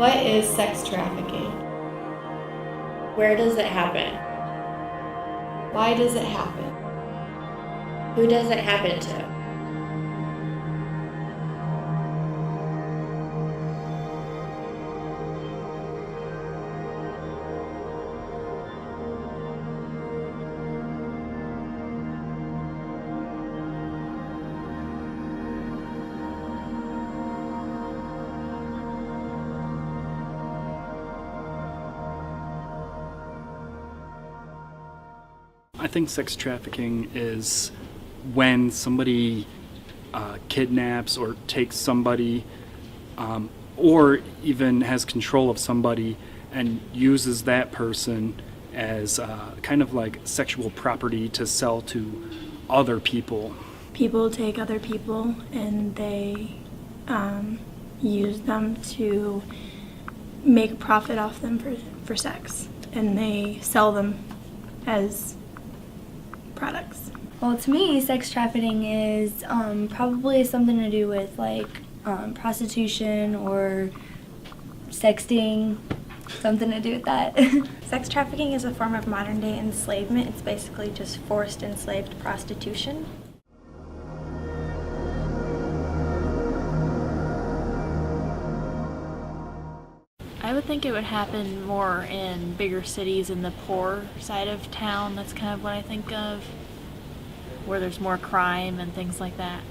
What is sex trafficking? Where does it happen? Why does it happen? Who does it happen to? I think sex trafficking is when somebody kidnaps or takes somebody or even has control of somebody and uses that person as kind of like sexual property to sell to other people. People take other people and they use them to make a profit off them for sex, and they sell them as products. Well, to me, sex trafficking is probably something to do with like prostitution or sexting, something to do with that. Sex trafficking is a form of modern-day enslavement. It's basically just forced enslaved prostitution. I would think it would happen more in bigger cities in the poor side of town. That's kind of what I think of, where there's more crime and things like that.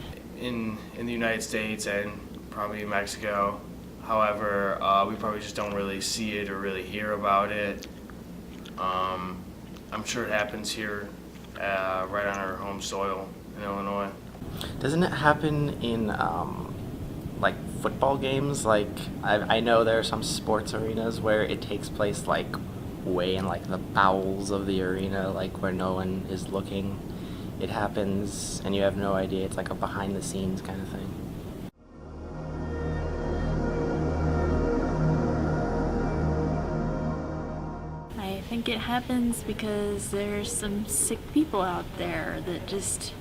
In the United States and probably Mexico. However, we probably just don't really see it or really hear about it. I'm sure it happens here right on our home soil in Illinois. Doesn't it happen in like football games? Like I know there are some sports arenas where it takes place like way in like the bowels of the arena, like where no one is looking. It happens and you have no idea. It's like a behind the scenes kind of thing. I think it happens because there's some sick people out there that just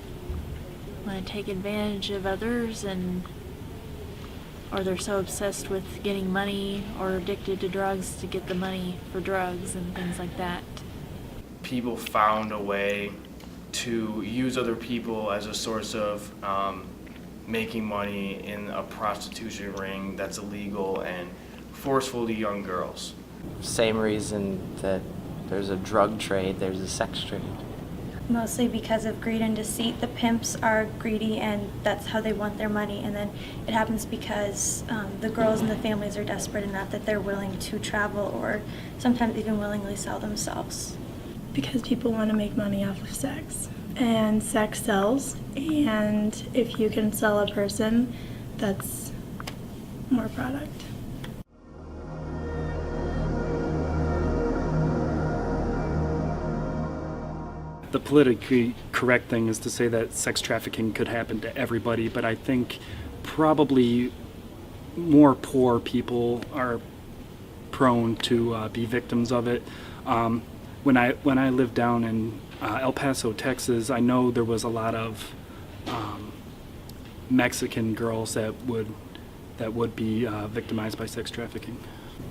want to take advantage of others, or they're so obsessed with getting money or addicted to drugs to get the money for drugs and things like that. People found a way to use other people as a source of making money in a prostitution ring that's illegal and forceful to young girls. Same reason that there's a drug trade, there's a sex trade. Mostly because of greed and deceit. The pimps are greedy and that's how they want their money, and then it happens because the girls and the families are desperate enough that they're willing to travel or sometimes even willingly sell themselves. Because people want to make money off of sex, and sex sells, and if you can sell a person, that's more product. The politically correct thing is to say that sex trafficking could happen to everybody, but I think probably more poor people are prone to be victims of it. When I lived down in El Paso, Texas, I know there was a lot of Mexican girls that would be victimized by sex trafficking.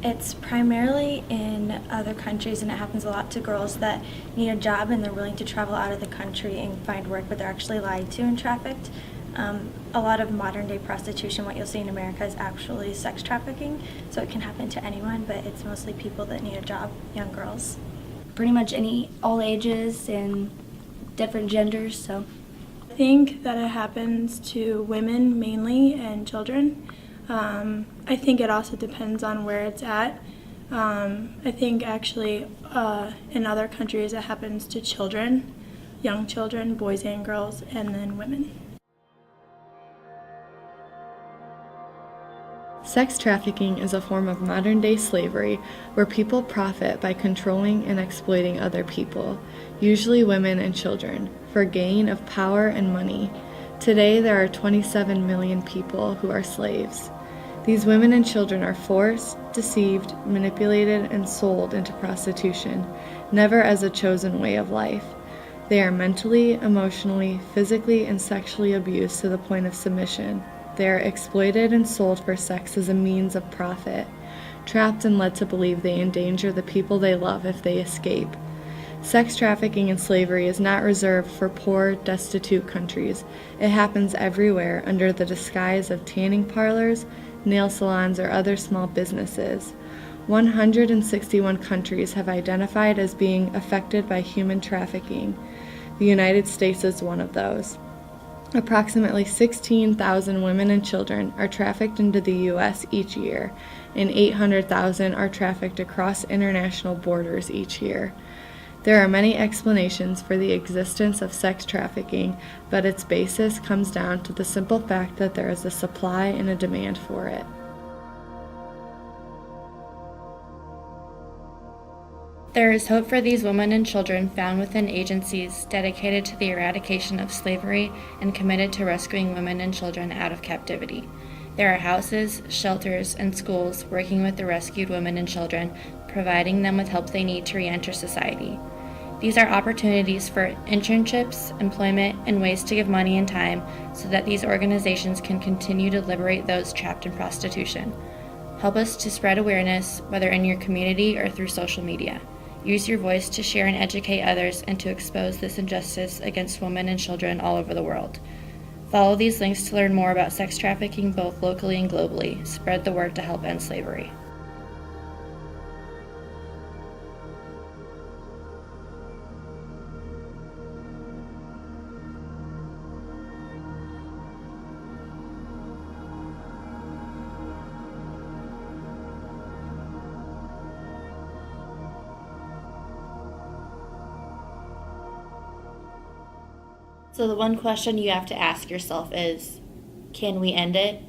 It's primarily in other countries, and it happens a lot to girls that need a job and they're willing to travel out of the country and find work, but they're actually lied to and trafficked. A lot of modern day prostitution, what you'll see in America, is actually sex trafficking, so it can happen to anyone, but it's mostly people that need a job, young girls. Pretty much all ages and different genders, so. I think that it happens to women mainly and children. I think it also depends on where it's at. I think actually in other countries it happens to children, young children, boys and girls, and then women. Sex trafficking is a form of modern-day slavery where people profit by controlling and exploiting other people, usually women and children, for gain of power and money. Today, there are 27 million people who are slaves. These women and children are forced, deceived, manipulated, and sold into prostitution, never as a chosen way of life. They are mentally, emotionally, physically, and sexually abused to the point of submission. They are exploited and sold for sex as a means of profit. trapped and led to believe they endanger the people they love if they escape. Sex trafficking and slavery is not reserved for poor, destitute countries. It happens everywhere under the disguise of tanning parlors, nail salons, or other small businesses. 161 countries have identified as being affected by human trafficking. The United States is one of those. Approximately 16,000 women and children are trafficked into the U.S. each year, and 800,000 are trafficked across international borders each year. There are many explanations for the existence of sex trafficking, but its basis comes down to the simple fact that there is a supply and a demand for it. There is hope for these women and children found within agencies dedicated to the eradication of slavery and committed to rescuing women and children out of captivity. There are houses, shelters, and schools working with the rescued women and children, providing them with help they need to re-enter society. These are opportunities for internships, employment, and ways to give money and time so that these organizations can continue to liberate those trapped in prostitution. Help us to spread awareness, whether in your community or through social media. Use your voice to share and educate others and to expose this injustice against women and children all over the world. Follow these links to learn more about sex trafficking both locally and globally. Spread the word to help end slavery. So the one question you have to ask yourself is, can we end it?